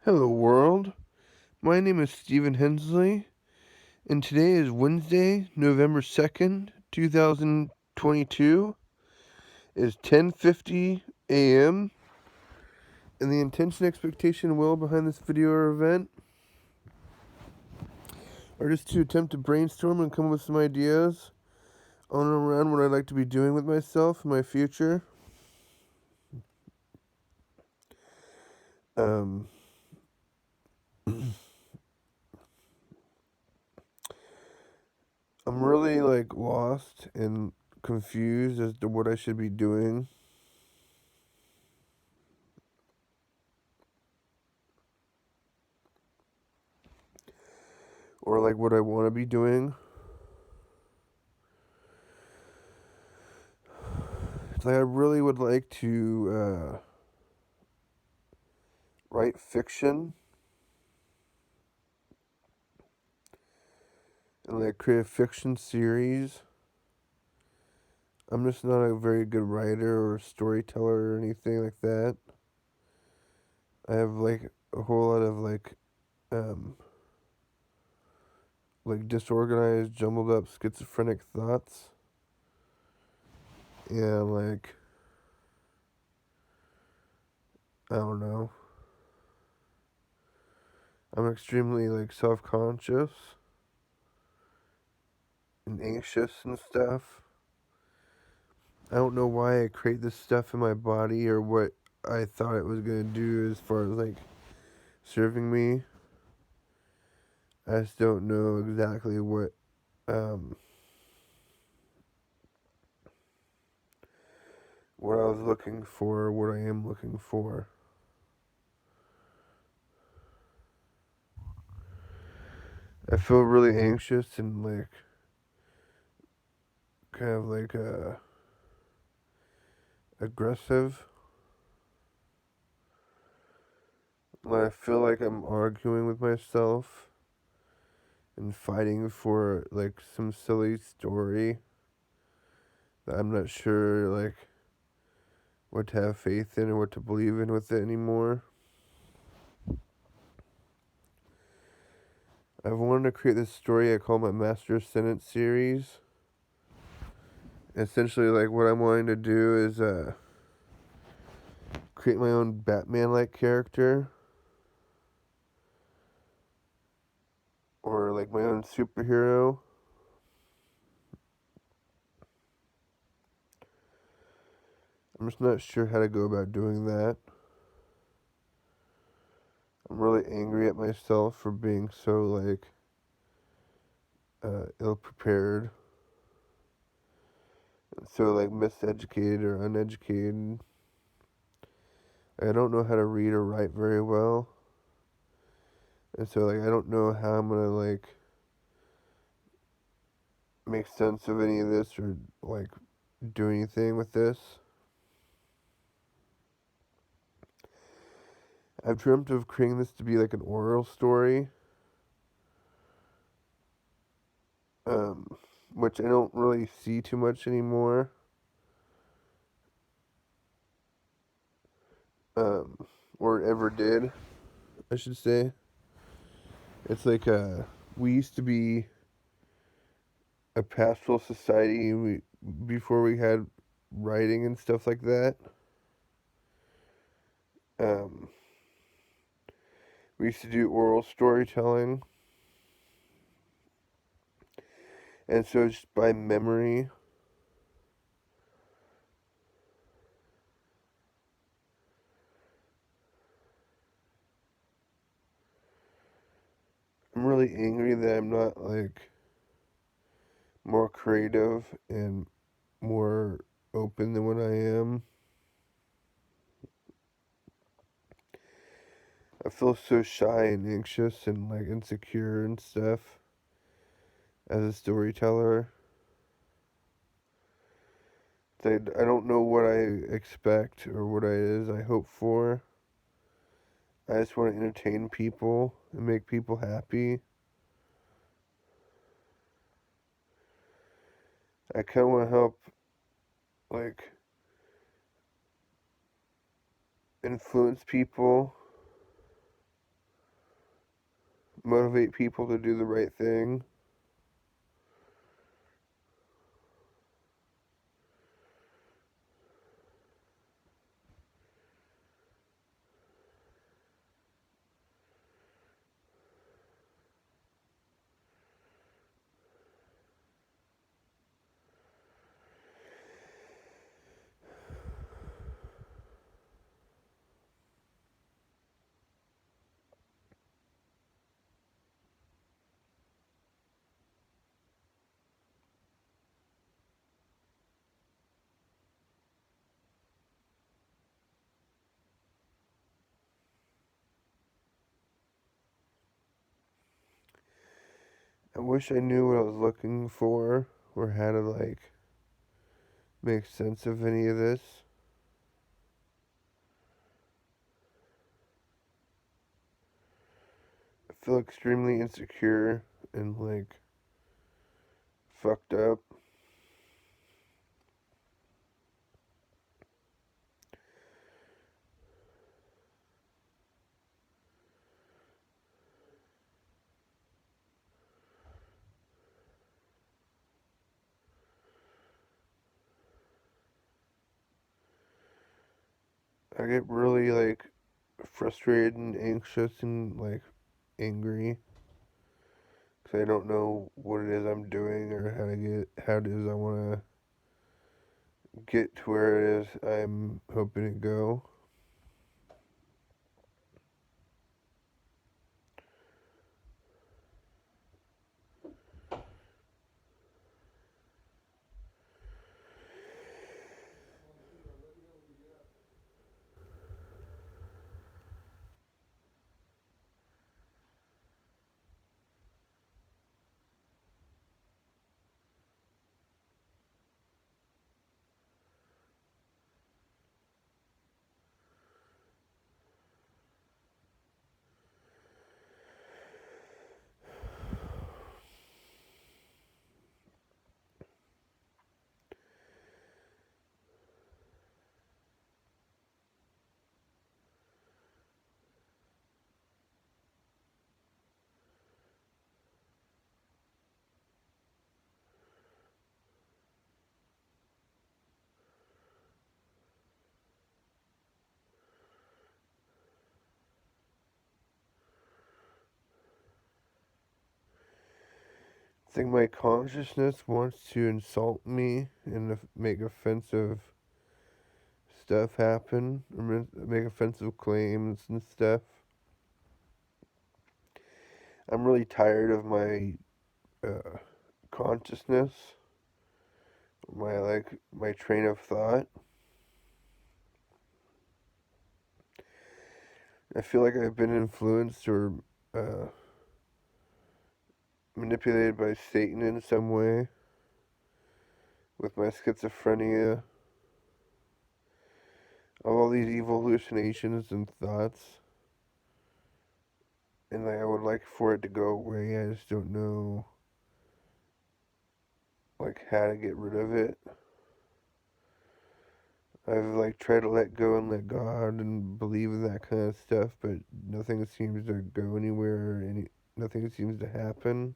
Hello, world. My name is Stephen Hensley, and today is Wednesday, November 2nd, 2022. It is 10:50 a.m., and the intention, expectation, and will behind this video or event are just to attempt to brainstorm and come up with some ideas on and around what I'd like to be doing with myself in my future. Um, I'm really lost and confused as to what I should be doing. Or what I want to be doing. It's I really would like to write fiction and create a fiction series. I'm just not a very good writer or storyteller or anything like that. I have a whole lot of um disorganized, jumbled up schizophrenic thoughts. Yeah, I don't know. I'm extremely self-conscious and anxious and stuff. I don't know why I create this stuff in my body or what I thought it was gonna do as far as serving me. I just don't know exactly um what I was looking for, what I am looking for. I feel really anxious and kind of aggressive. I feel like I'm arguing with myself and fighting for some silly story that I'm not sure what to have faith in or what to believe in with it anymore. I've wanted to create this story I call my Master Sentence series. Essentially, what I'm wanting to do is create my own Batman-like character, or my own superhero. I'm just not sure how to go about doing that. I'm really angry at myself for being so ill prepared, so miseducated or uneducated. I don't know how to read or write very well, and so I don't know how I'm gonna make sense of any of this or do anything with this. I've dreamt of creating this to be an oral story, um, which I don't really see too much anymore. Um, or ever did, I should say. It's we used to be a pastoral society before we had writing and stuff like that. Um, we used to do oral storytelling, and so just by memory, I'm really angry that I'm not more creative and more open than what I am. I feel so shy and anxious and insecure and stuff as a storyteller. I don't know what I expect or what it is I hope for. I just want to entertain people and make people happy. I kind of want to help, like, influence people motivate people to do the right thing. I wish I knew what I was looking for or how to like make sense of any of this. I feel extremely insecure and like fucked up. I get really like frustrated and anxious and like angry because I don't know what it is I'm doing or how it is I want to get to where it is I'm hoping to go. I think my consciousness wants to insult me and make offensive stuff happen, or make offensive claims and stuff. I'm really tired of my consciousness, my train of thought. I feel like I've been influenced or uh, manipulated by Satan in some way with my schizophrenia, all these evil hallucinations and thoughts. And I would like for it to go away. I just don't know like how to get rid of it. I've like tried to let go and let God and believe in that kind of stuff, but nothing seems to go anywhere. Nothing seems to happen.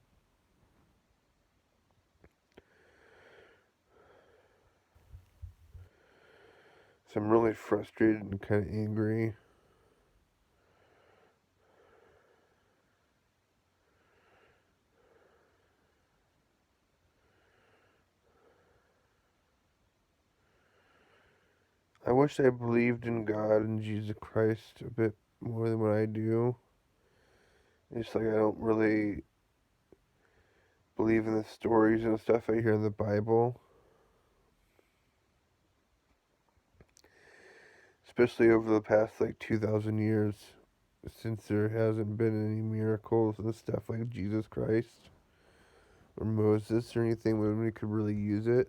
So I'm really frustrated and kind of angry. I wish I believed in God and Jesus Christ a bit more than what I do. It's like I don't really believe in the stories and stuff I hear in the Bible, especially over the past like 2,000 years, since there hasn't been any miracles and stuff like Jesus Christ or Moses or anything when we could really use it.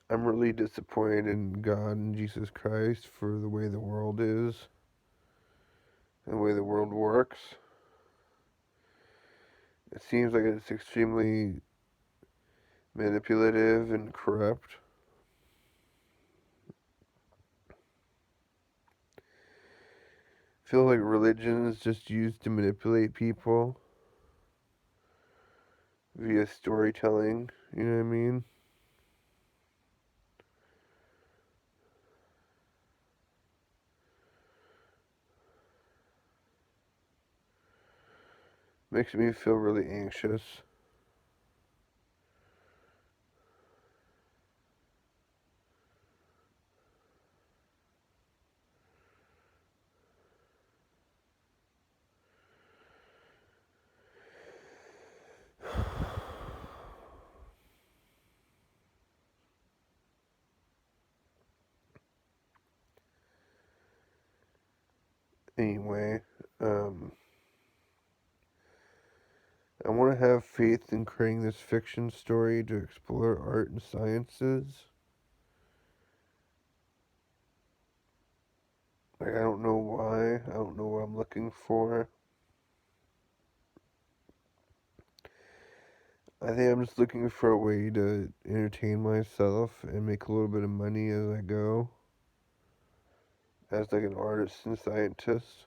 I'm really disappointed in God and Jesus Christ for the way the world is and the way the world works. It seems like it's extremely manipulative and corrupt. feel like religion is just used to manipulate people via storytelling, you know what I mean? Makes me feel really anxious. Anyway, I want to have faith in creating this fiction story to explore art and sciences. Like, I don't know why. I don't know what I'm looking for. I think I'm just looking for a way to entertain myself and make a little bit of money as I go. As like an artist and scientist.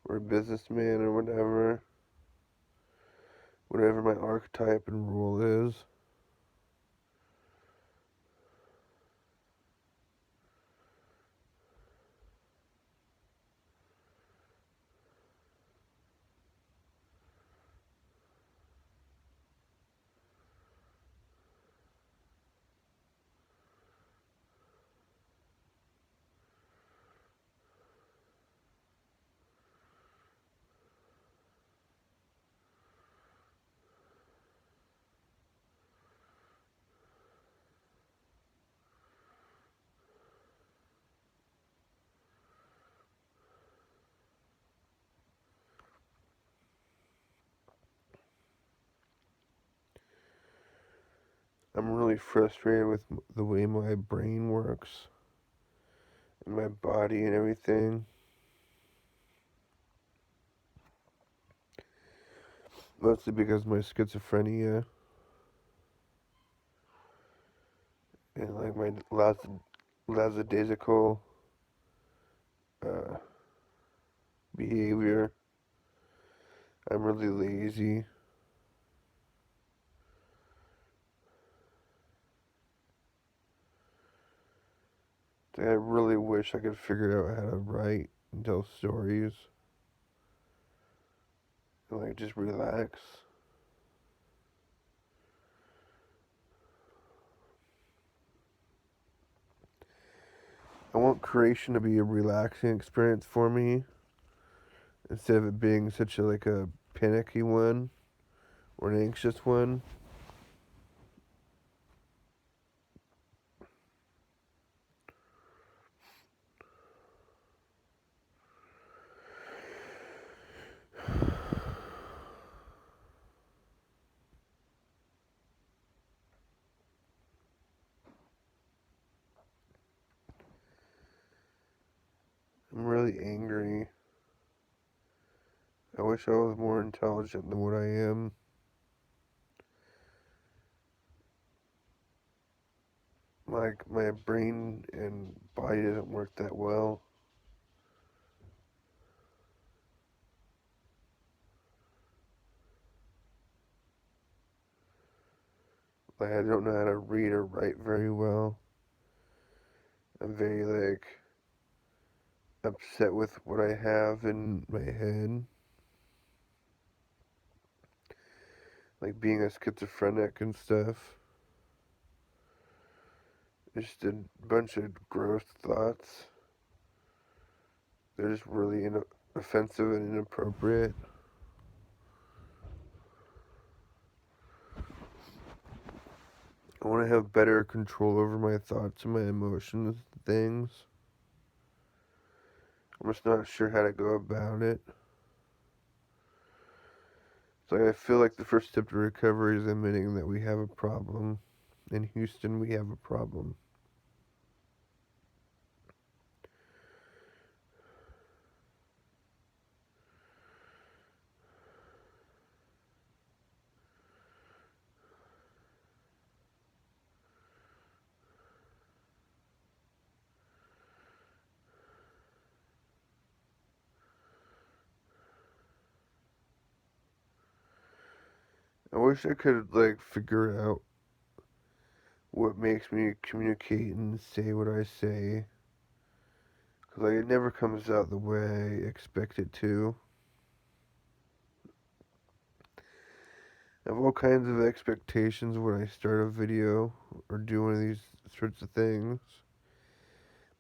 Or a businessman or whatever. Whatever my archetype and role is. I'm really frustrated with the way my brain works. And my body and everything. Mostly because of my schizophrenia. And like my lackadaisical uh, behavior. I'm really lazy. I really wish I could figure out how to write and tell stories. And like just relax. I want creation to be a relaxing experience for me. Instead of it being such a panicky one or an anxious one. I'm really angry. I wish I was more intelligent than what I am. Like, my brain and body doesn't work that well. Like, I don't know how to read or write very well. I'm very, upset with what I have in my head. Like, being a schizophrenic and stuff. Just a bunch of gross thoughts. They're just really offensive and inappropriate. I want to have better control over my thoughts and my emotions and things. I'm just not sure how to go about it. So I feel like the first step to recovery is admitting that we have a problem. In Houston, we have a problem. I wish I could like figure out what makes me communicate and say what I say. 'Cause like it never comes out the way I expect it to. I have all kinds of expectations when I start a video or do one of these sorts of things,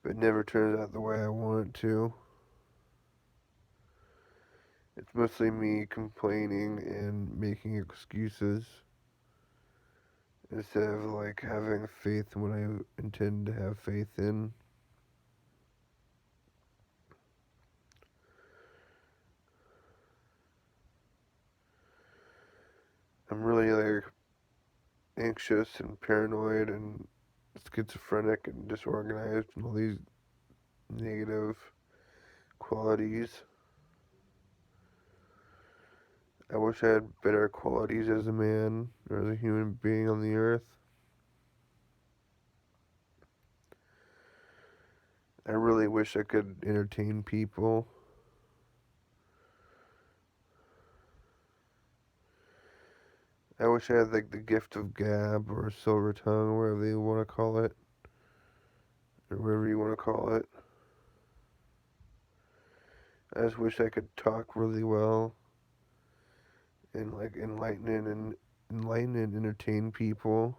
but it never turns out the way I want it to. It's mostly me complaining and making excuses instead of like having faith in what I intend to have faith in. I'm really like anxious and paranoid and schizophrenic and disorganized and all these negative qualities. I wish I had better qualities as a man or as a human being on the earth. I really wish I could entertain people. I wish I had like the gift of gab or silver tongue or whatever you want to call it. Or whatever you want to call it. I just wish I could talk really well and like enlighten and entertain people.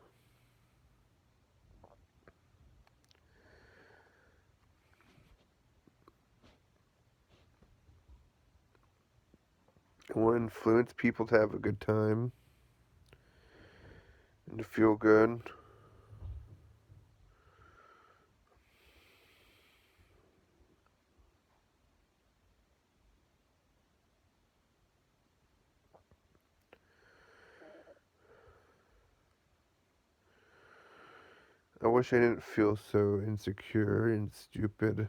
I want to influence people to have a good time and to feel good. I wish I didn't feel so insecure and stupid.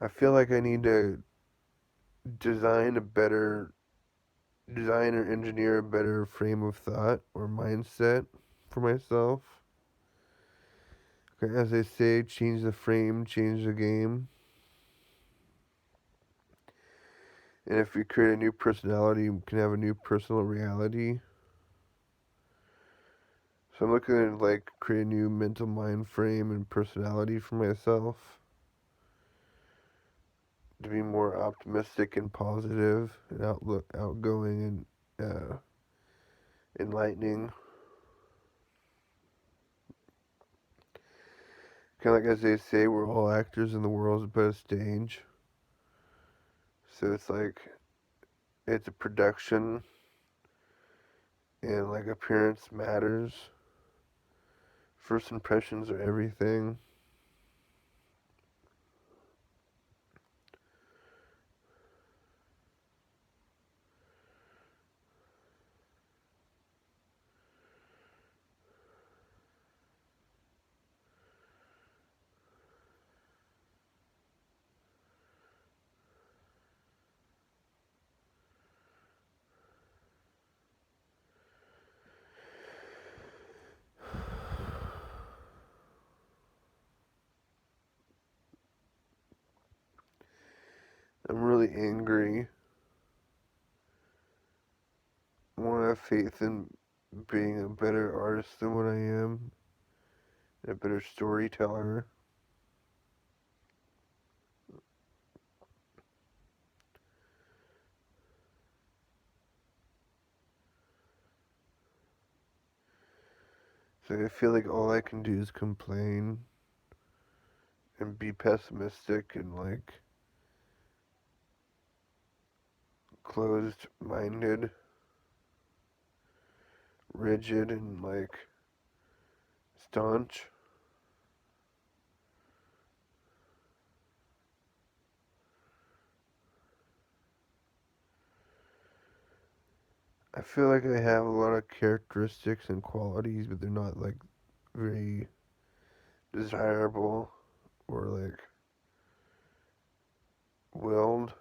I feel like I need to design a better design or engineer a better frame of thought or mindset for myself. Okay, as they say, change the frame, change the game. And if you create a new personality, you can have a new personal reality. So I'm looking at like create a new mental mind frame and personality for myself to be more optimistic and positive and outgoing and enlightening. Kind of like as they say, we're all actors in the world but a stage. So it's like it's a production and like appearance matters. First impressions are everything. I'm really angry. I want to have faith in being a better artist than what I am, and a better storyteller. So I feel like all I can do is complain and be pessimistic and like closed minded, rigid, and like staunch. I feel like I have a lot of characteristics and qualities, but they're not like very desirable or like willed.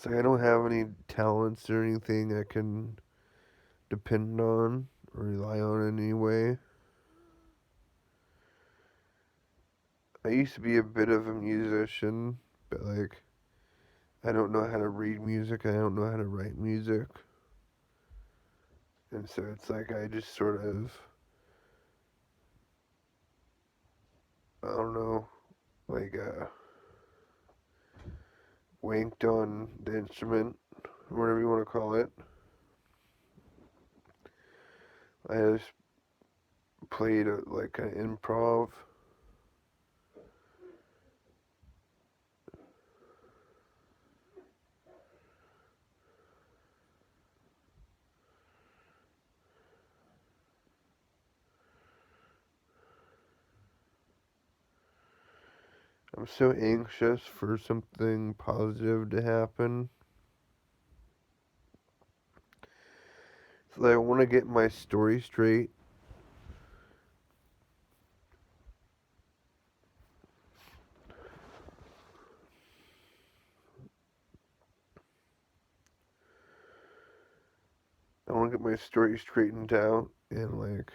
like I don't have any talents or anything I can depend on or rely on in any way. I used to be a bit of a musician, but like I don't know how to read music, I don't know how to write music. And so it's like I just sort of, I don't know, like winked on the instrument, whatever you want to call it. I just played like an improv. I'm so anxious for something positive to happen. So I want to get my story straight. I want to get my story straightened out and like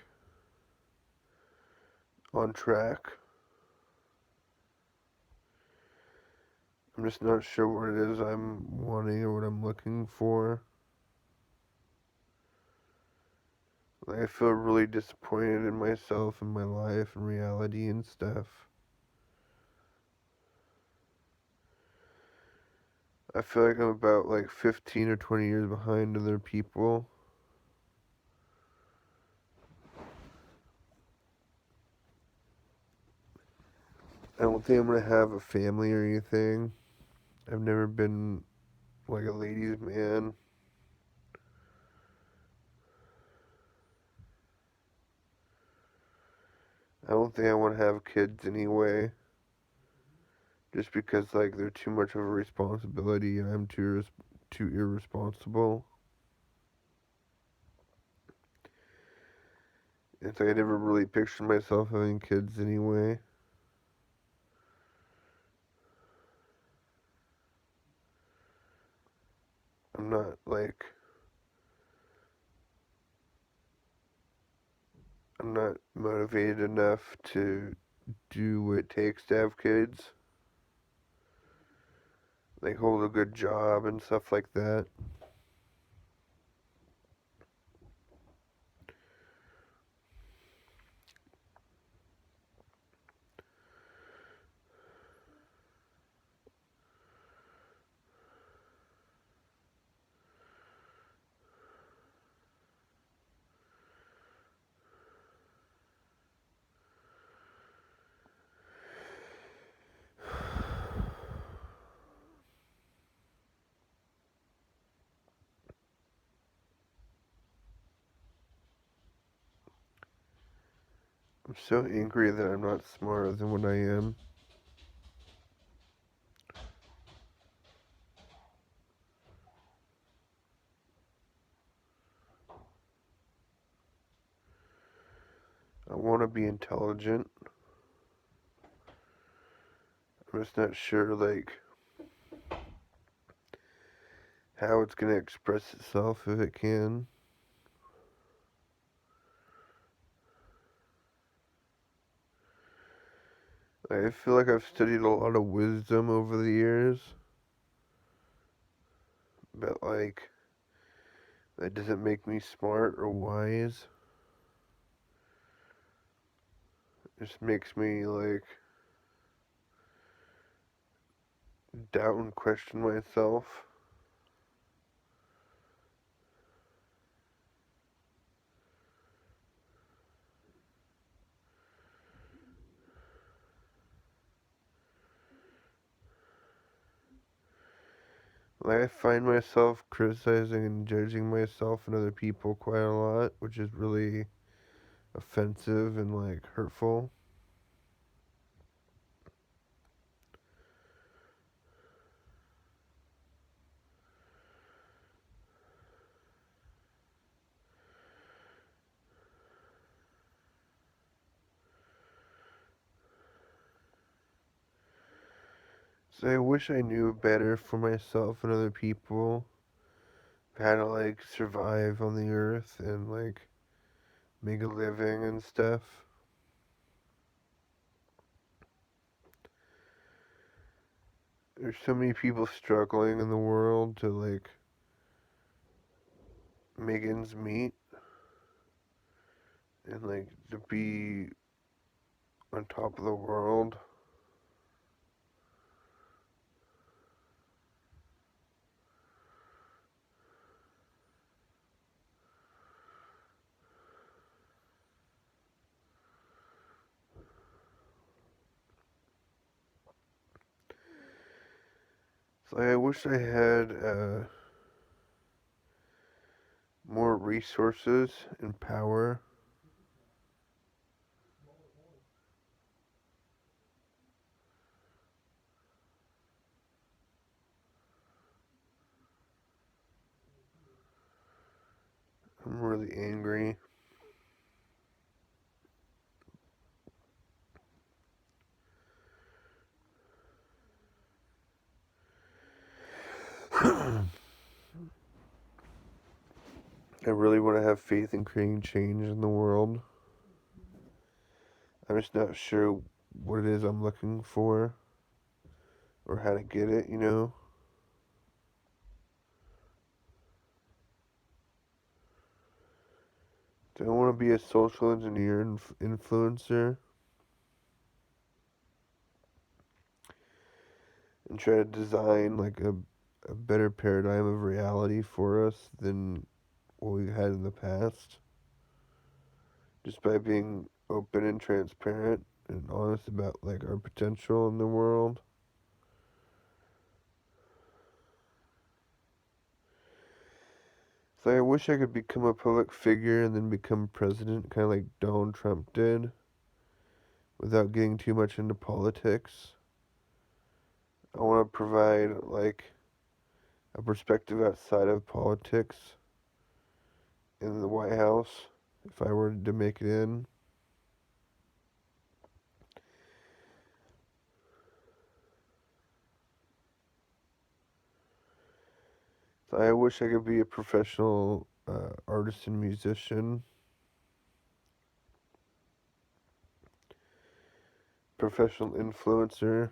on track. I'm just not sure what it is I'm wanting or what I'm looking for. Like, I feel really disappointed in myself and my life and reality and stuff. I feel like I'm about like 15 or 20 years behind other people. I don't think I'm gonna have a family or anything. I've never been like a ladies' man. I don't think I want to have kids anyway. Just because like they're too much of a responsibility and I'm too irresponsible. It's like I never really pictured myself having kids anyway. I'm not like I'm not motivated enough to do what it takes to have kids. Like hold a good job and stuff like that. I'm so angry that I'm not smarter than what I am. I want to be intelligent. I'm just not sure like how it's gonna express itself if it can. I feel like I've studied a lot of wisdom over the years, but like that doesn't make me smart or wise. It just makes me like doubt and question myself. Like I find myself criticizing and judging myself and other people quite a lot, which is really offensive and like hurtful. So I wish I knew better for myself and other people how to like survive on the earth and like make a living and stuff. There's so many people struggling in the world to like make ends meet and like to be on top of the world. So I wish I had more resources and power. I'm really angry. I really want to have faith in creating change in the world. I'm just not sure what it is I'm looking for or how to get it, you know? Do I want to be a social engineer influencer and try to design like a better paradigm of reality for us than what we had in the past? Just by being open and transparent and honest about like our potential in the world. So I wish I could become a public figure and then become president, kind of like Donald Trump did, without getting too much into politics. I want to provide like a perspective outside of politics in the White House if I were to make it in. So I wish I could be a professional artist and musician, professional influencer.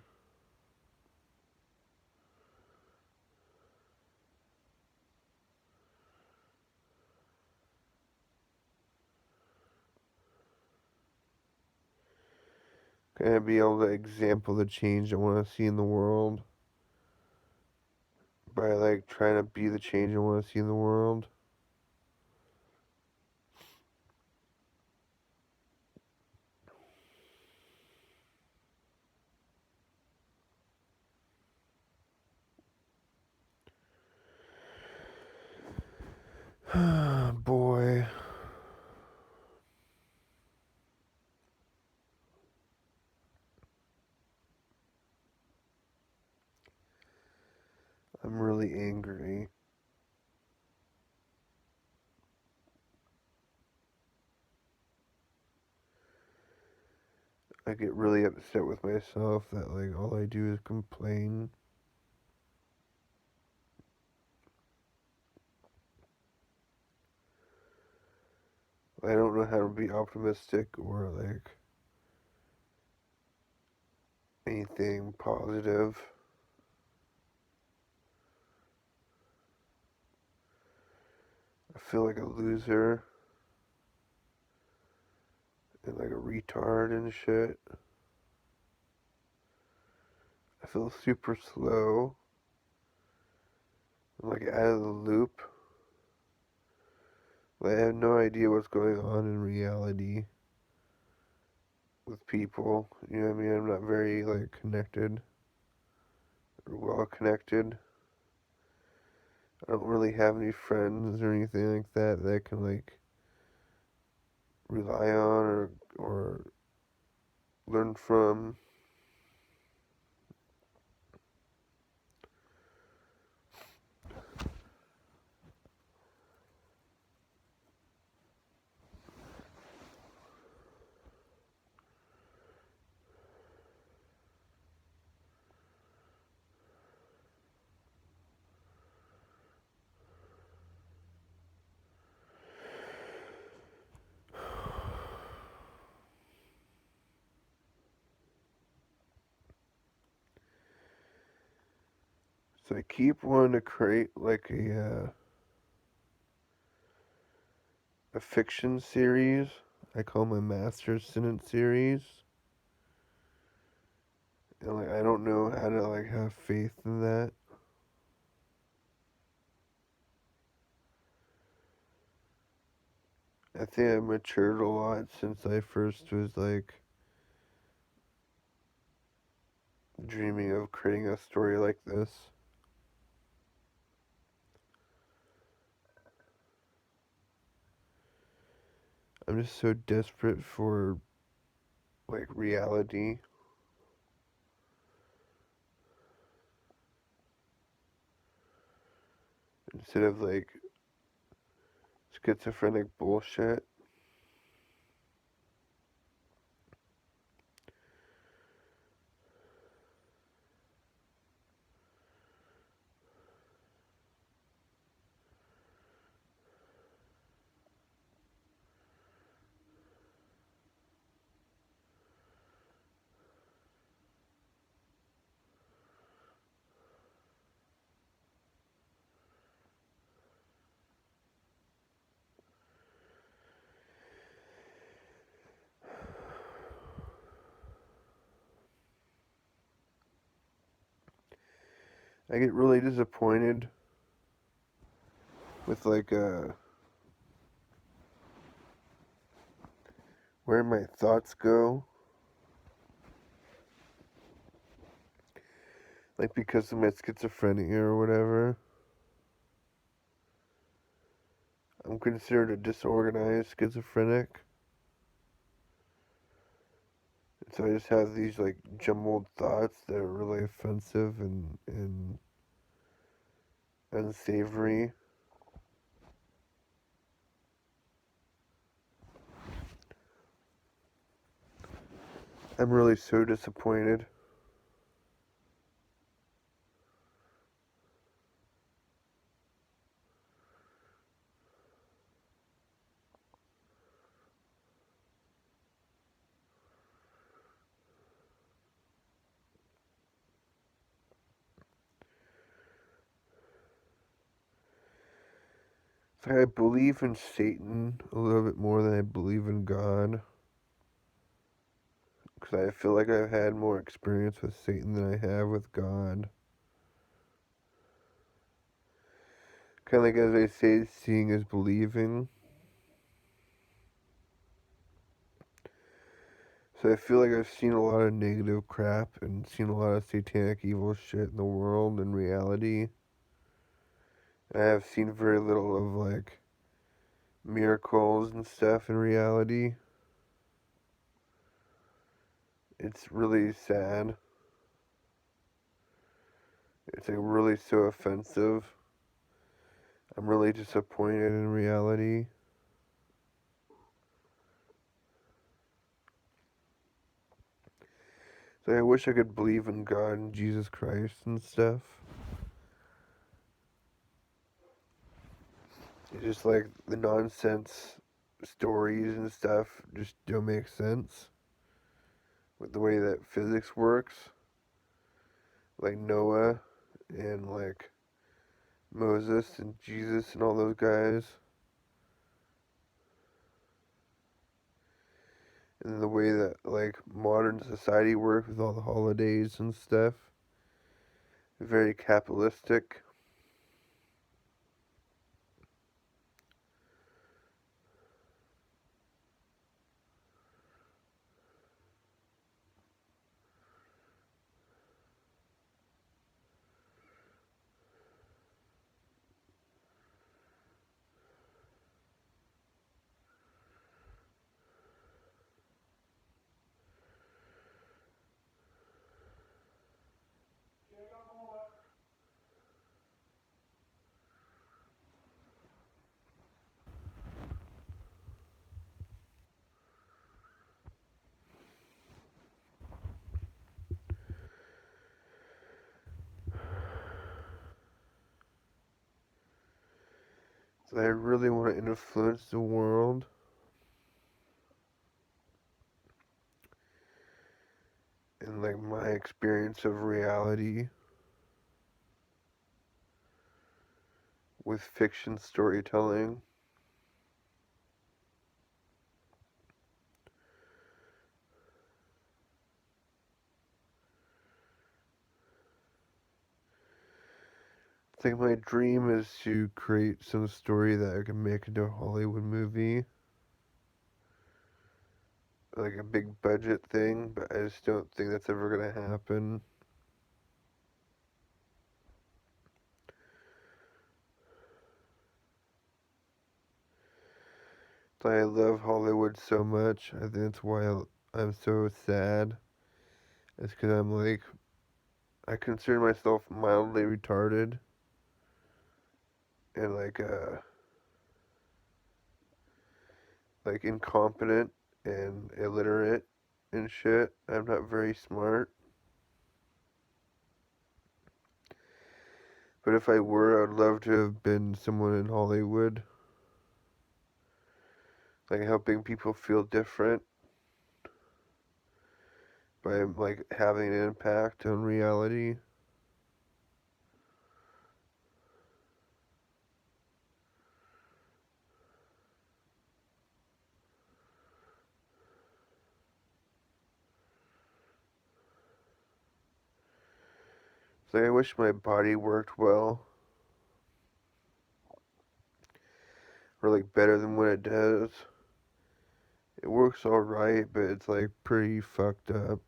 Kind of be able to example the change I want to see in the world by like trying to be the change I want to see in the world. Boy, I'm really angry. I get really upset with myself that like all I do is complain. I don't know how to be optimistic or like anything positive. I feel like a loser and like a retard and shit. I feel super slow. I'm like out of the loop. Like, I have no idea what's going on in reality with people. You know what I mean? I'm not very like connected or well connected. I don't really have any friends or anything like that that I can like rely on or learn from. So I keep wanting to create like a fiction series. I call my Master Sentence series. And like I don't know how to like have faith in that. I think I've matured a lot since I first was like dreaming of creating a story like this. I'm just so desperate for like reality instead of like schizophrenic bullshit. I get really disappointed with like where my thoughts go. Like because of my schizophrenia or whatever. I'm considered a disorganized schizophrenic. And so I just have these like jumbled thoughts that are really offensive and unsavory. I'm really so disappointed. So I believe in Satan a little bit more than I believe in God. Because I feel like I've had more experience with Satan than I have with God. Kind of like as they say, seeing is believing. So I feel like I've seen a lot of negative crap and seen a lot of satanic evil shit in the world in reality. And I have seen very little of like miracles and stuff in reality. It's really sad. It's like really so offensive. I'm really disappointed in reality. So I wish I could believe in God and Jesus Christ and stuff. It's just like the nonsense stories and stuff just don't make sense with the way that physics works. Like Noah and like Moses and Jesus and all those guys. And the way that like modern society works with all the holidays and stuff. Very capitalistic. So I really want to influence the world. And like my experience of reality. with fiction storytelling. I think my dream is to create some story that I can make into a Hollywood movie. Like a big budget thing, but I just don't think that's ever gonna happen. I love Hollywood so much. I think that's why I'm so sad. It's because I'm like, I consider myself mildly retarded and like incompetent and illiterate and shit. I'm not very smart. But if I were, I'd love to have been someone in Hollywood, like helping people feel different by like having an impact on reality. So I wish my body worked well, or like better than what it does. It works alright, but it's like pretty fucked up.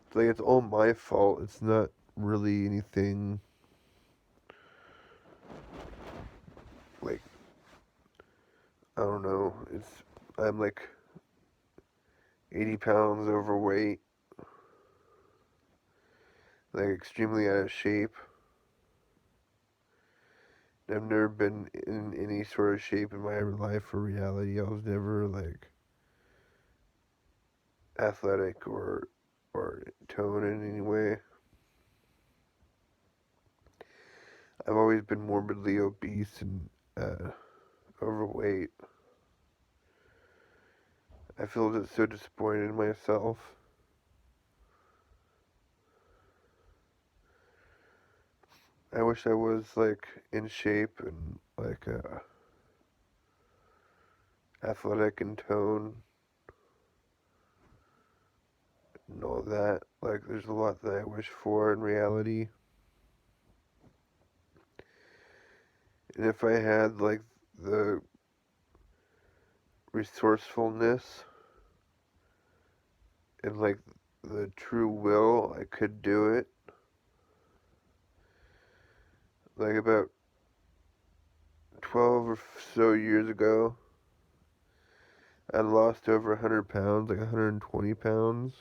It's like it's all my fault. It's not really anything like, I don't know. I'm like 80 pounds overweight, like extremely out of shape. I've never been in any sort of shape in my life or reality. I was never like athletic or tone in any way. I've always been morbidly obese and overweight. I feel just so disappointed in myself. I wish I was like in shape and like athletic in tone and all that. Like there's a lot that I wish for in reality. And if I had like the resourcefulness and like the true will, I could do it. Like about 12 or so years ago, I lost over 100 pounds, like 120 pounds.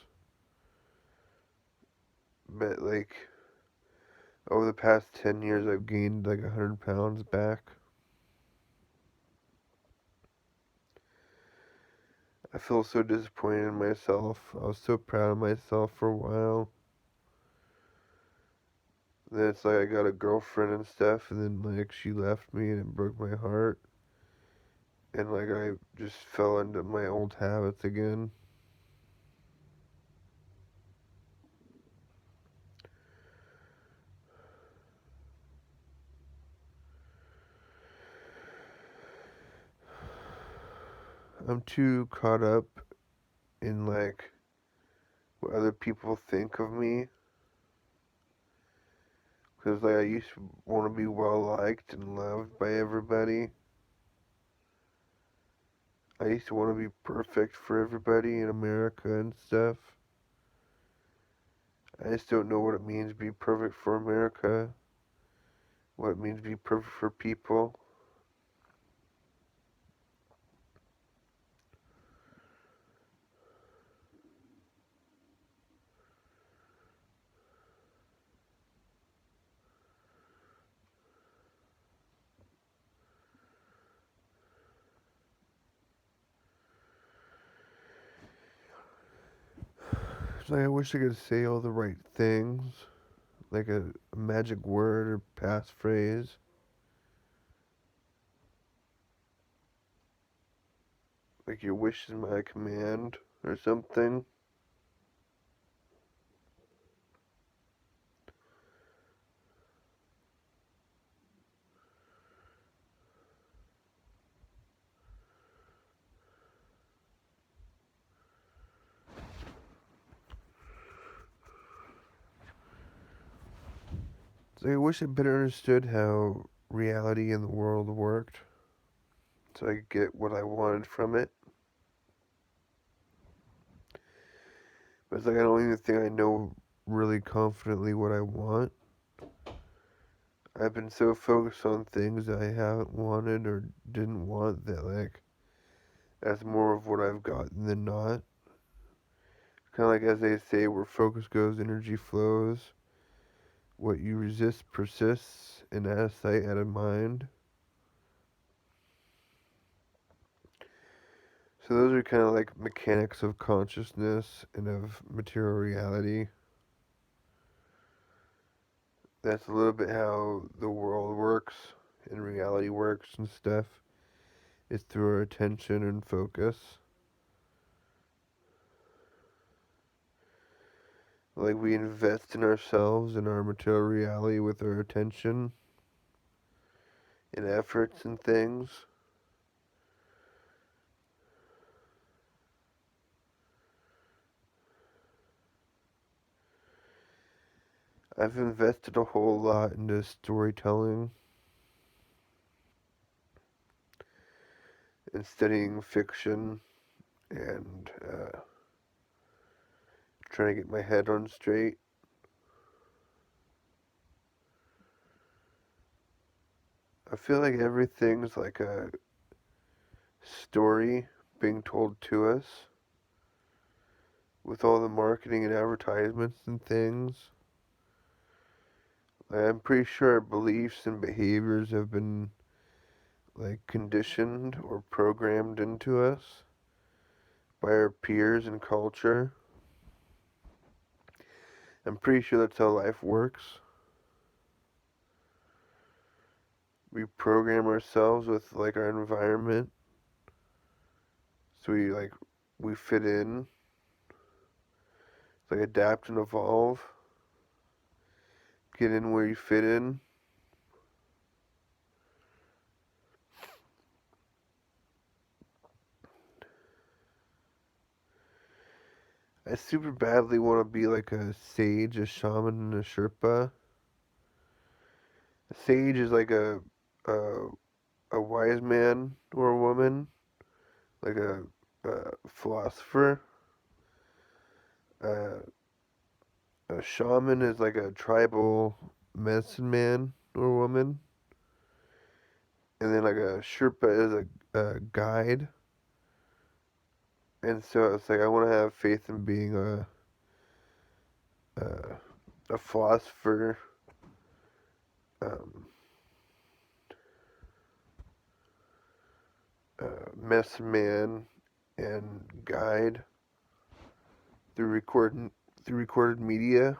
But like over the past 10 years, I've gained like 100 pounds back. I feel so disappointed in myself. I was so proud of myself for a while. Then it's like I got a girlfriend and stuff, and then like she left me and it broke my heart. And like I just fell into my old habits again. I'm too caught up in like what other people think of me. Because like I used to want to be well liked and loved by everybody. I used to want to be perfect for everybody in America and stuff. I just don't know what it means to be perfect for America. What it means to be perfect for people. So I wish I could say all the right things, like a magic word or passphrase. Like your wish is my command or something. So I wish I better understood how reality in the world worked, so I could get what I wanted from it. But it's like I don't even think I know really confidently what I want. I've been so focused on things that I haven't wanted or didn't want that like that's more of what I've gotten than not. Kind of like as they say, where focus goes, energy flows. What you resist persists, and out of sight, out of mind. So those are kind of like mechanics of consciousness and of material reality. That's a little bit how the world works and reality works and stuff. It's through our attention and focus. Like we invest in ourselves and our material reality with our attention and efforts and things. I've invested a whole lot into storytelling and studying fiction and trying to get my head on straight. I feel like everything's like a story being told to us with all the marketing and advertisements and things. Like, I'm pretty sure our beliefs and behaviors have been like conditioned or programmed into us by our peers and culture. I'm pretty sure that's how life works. We program ourselves with like our environment, so we fit in. It's like adapt and evolve. Get in where you fit in. I super badly want to be like a sage, a shaman, and a Sherpa. A sage is like a, a wise man or a woman, like a philosopher. Uh, a shaman is like a tribal medicine man or woman. And then like a Sherpa is a guide. And so it's like I want to have faith in being a, a philosopher, um, medicine man, and guide through recorded media.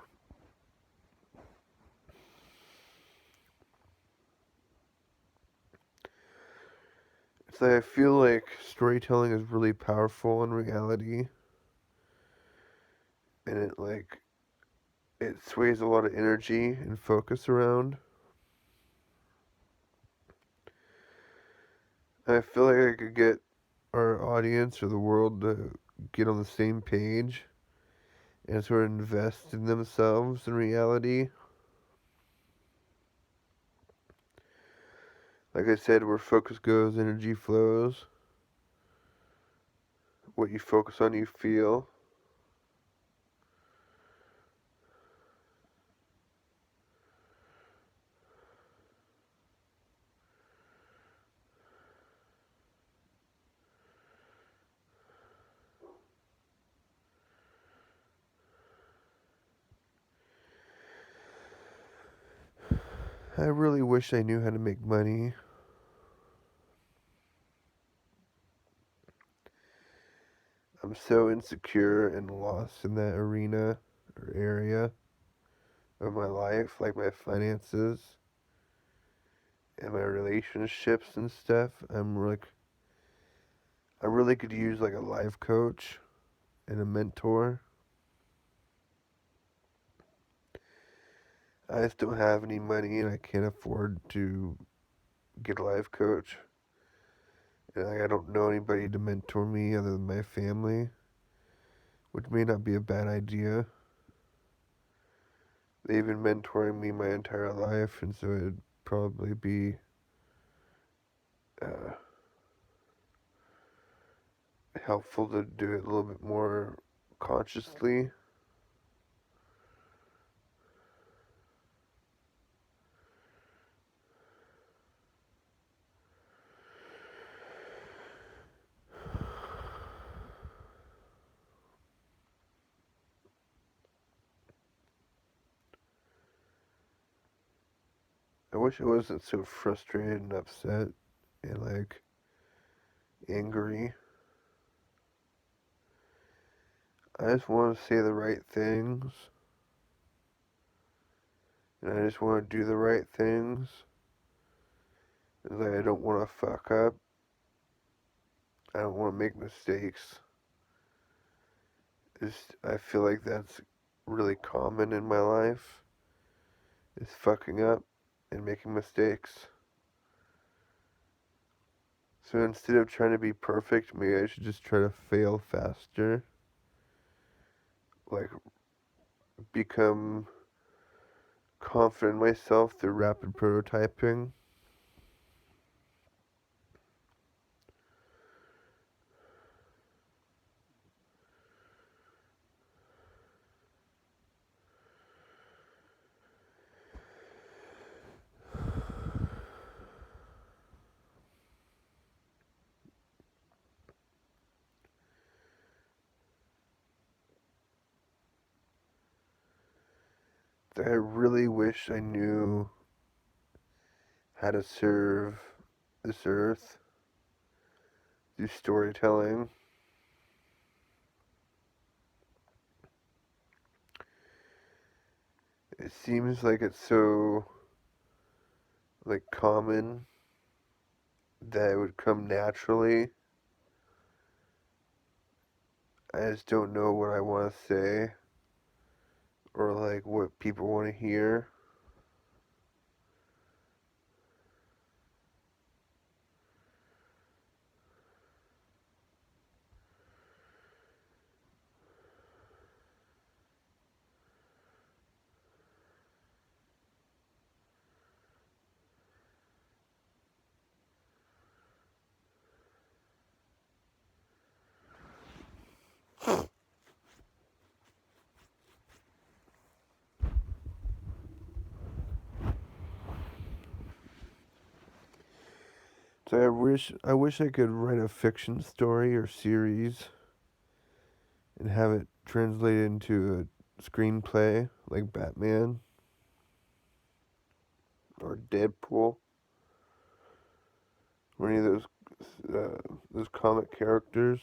So I feel like storytelling is really powerful in reality, and it sways a lot of energy and focus around. I feel like I could get our audience or the world to get on the same page and sort of invest in themselves in reality. Like I said, where focus goes, energy flows. What you focus on, you feel. I really wish I knew how to make money. I'm so insecure and lost in that arena or area of my life, like my finances and my relationships and stuff. I really could use like a life coach and a mentor. I just don't have any money and I can't afford to get a life coach. And I don't know anybody to mentor me other than my family, which may not be a bad idea. they've been mentoring me my entire life, and so it'd probably be uh, helpful to do it a little bit more consciously. I wish I wasn't so frustrated and upset and like angry. I just want to say the right things, and I just want to do the right things. And like I don't want to fuck up. I don't want to make mistakes. I feel like that's really common in my life, is fucking up and making mistakes. So instead of trying to be perfect, maybe I should just try to fail faster. Like, become confident in myself through rapid prototyping. I really wish I knew how to serve this earth through storytelling. It seems like it's so like common that it would come naturally. I just don't know what I want to say or like what people want to hear. So I wish I could write a fiction story or series and have it translated into a screenplay like Batman or Deadpool or any of those comic characters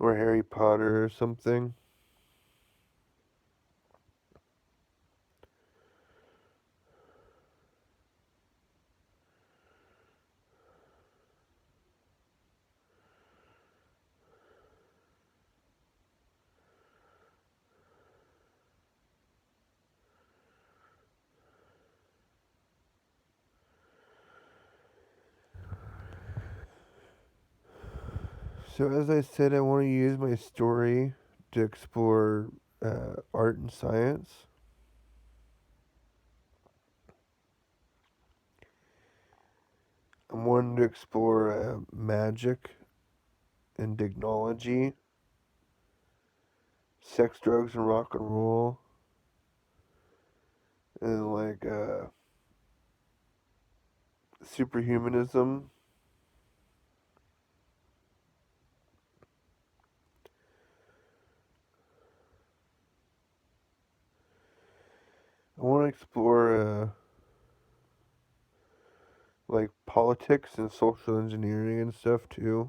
or Harry Potter or something. So as I said, I want to use my story to explore art and science. I'm wanting to explore magic and technology, sex, drugs, and rock and roll, and like superhumanism. I want to explore like politics and social engineering and stuff too.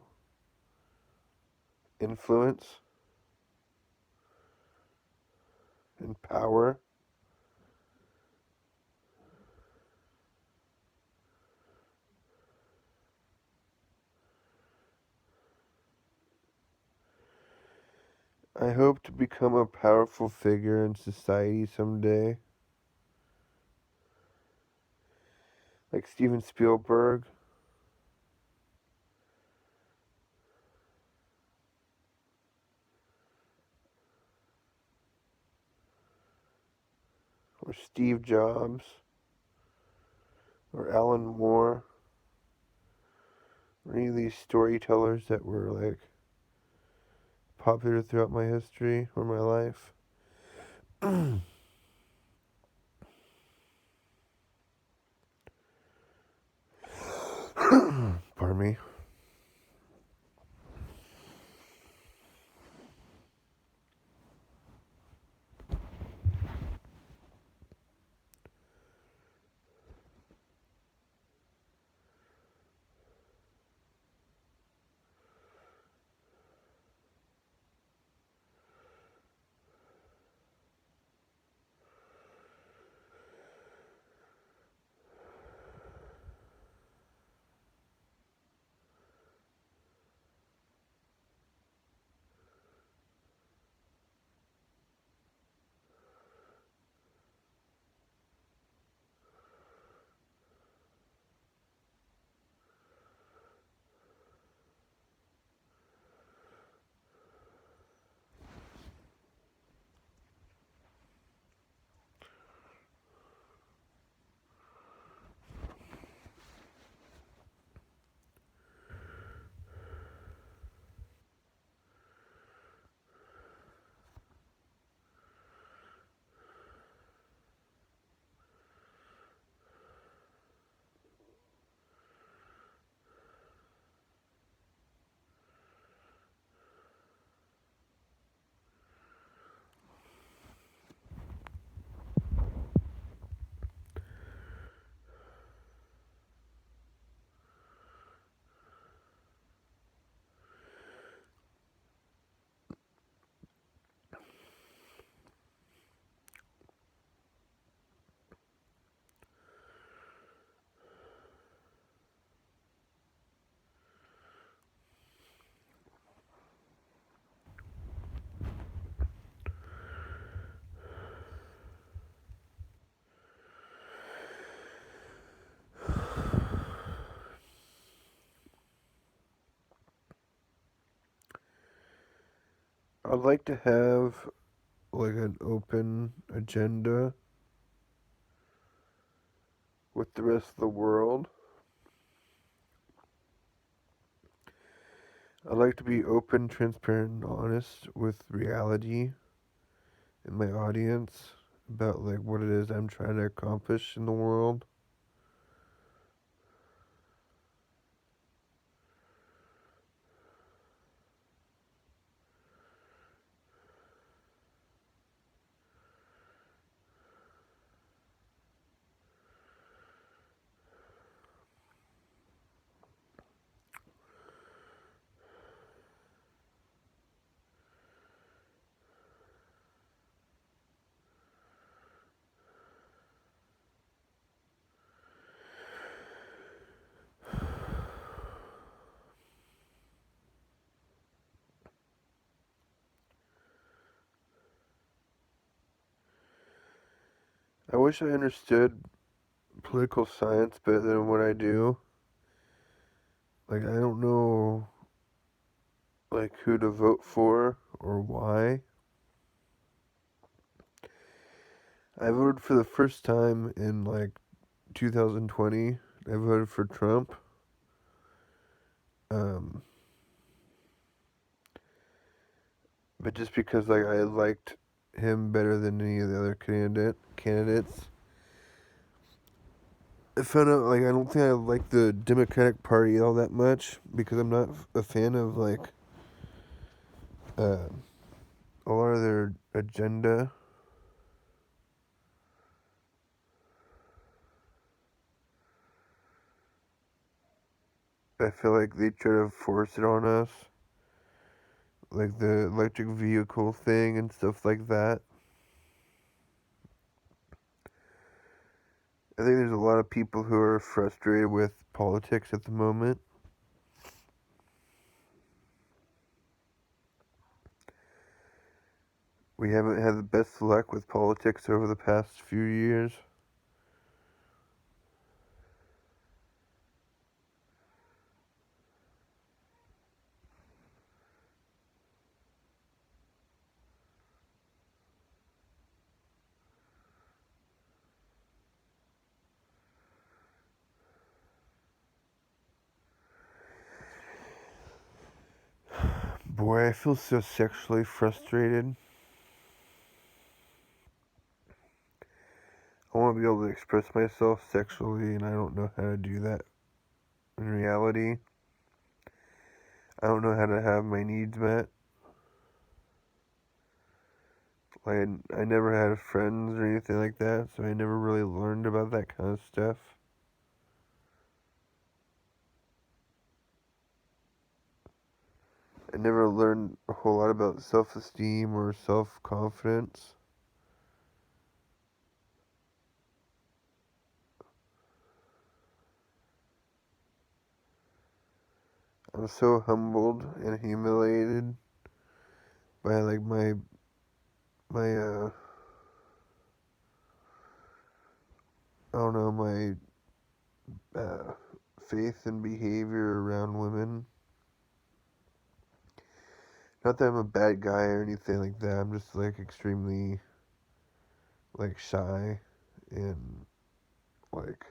Influence and power. I hope to become a powerful figure in society someday, like Steven Spielberg. or Steve Jobs, or Alan Moore, or any of these storytellers that were like popular throughout my history or my life. Pardon me. I'd like to have like an open agenda with the rest of the world. I'd like to be open, transparent, and honest with reality and my audience about like what it is I'm trying to accomplish in the world. I wish I understood political science better than what I do. Like I don't know like who to vote for or why. I voted for the first time in like 2020. I voted for Trump. Um, but just because like I liked him better than any of the other candidates. I found out like I don't think I like the Democratic Party all that much because I'm not a fan of like uh, a lot of their agenda. I feel like they try to force it on us, like the electric vehicle thing and stuff like that. I think there's a lot of people who are frustrated with politics at the moment. We haven't had the best luck with politics over the past few years. Boy, I feel so sexually frustrated. I want to be able to express myself sexually, and I don't know how to do that in reality. I don't know how to have my needs met. I never had friends or anything like that, so I never really learned about that kind of stuff. I never learned a whole lot about self-esteem or self-confidence. I'm so humbled and humiliated by like my I don't know, my faith and behavior around women. Not that I'm a bad guy or anything like that. I'm just like extremely like shy and like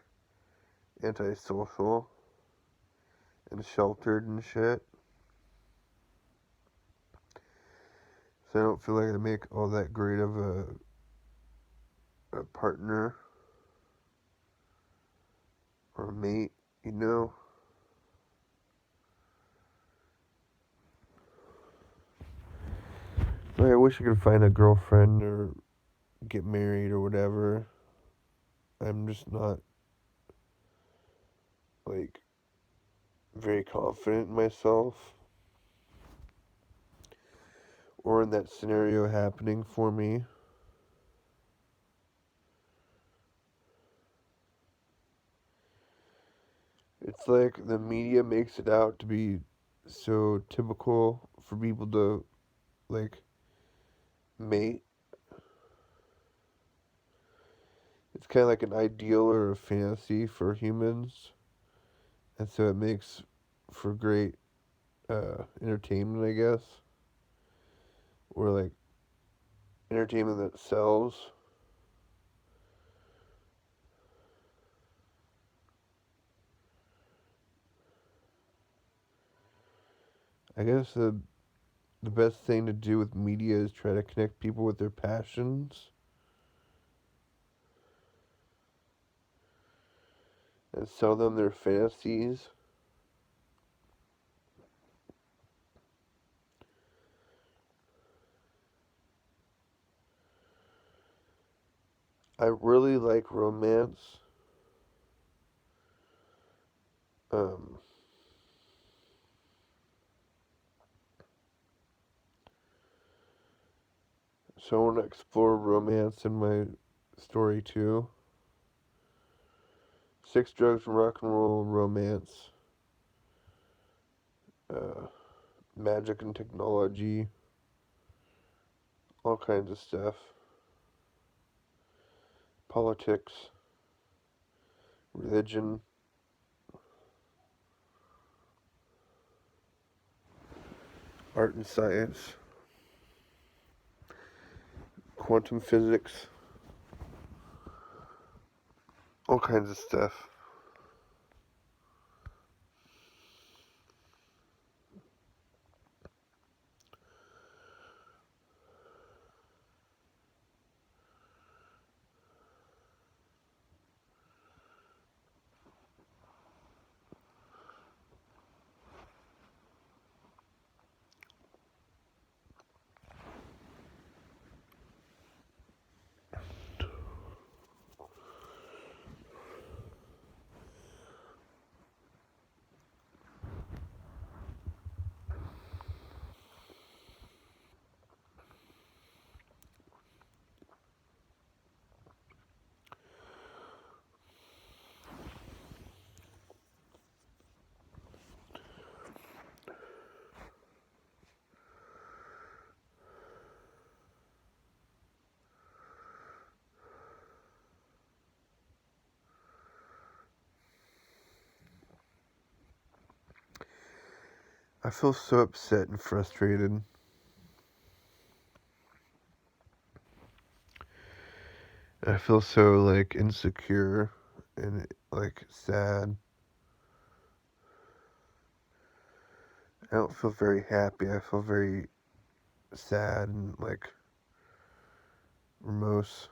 antisocial and sheltered and shit. So I don't feel like I make all that great of a partner or a mate, you know? Like, I wish I could find a girlfriend or get married or whatever. I'm just not like very confident in myself or in that scenario happening for me. It's like the media makes it out to be so typical for people to like mate. It's kind of like an ideal or a fantasy for humans, and so it makes for great entertainment, I guess, or like entertainment that sells. I guess the best thing to do with media is try to connect people with their passions and sell them their fantasies. I really like romance. Um, so I want to explore romance in my story too. Sex, drugs, rock and roll, romance, uh, magic and technology, all kinds of stuff. Politics, religion, art and science, quantum physics, all kinds of stuff. I feel so upset and frustrated. I feel so like insecure and like sad. I don't feel very happy. I feel very sad and like morose.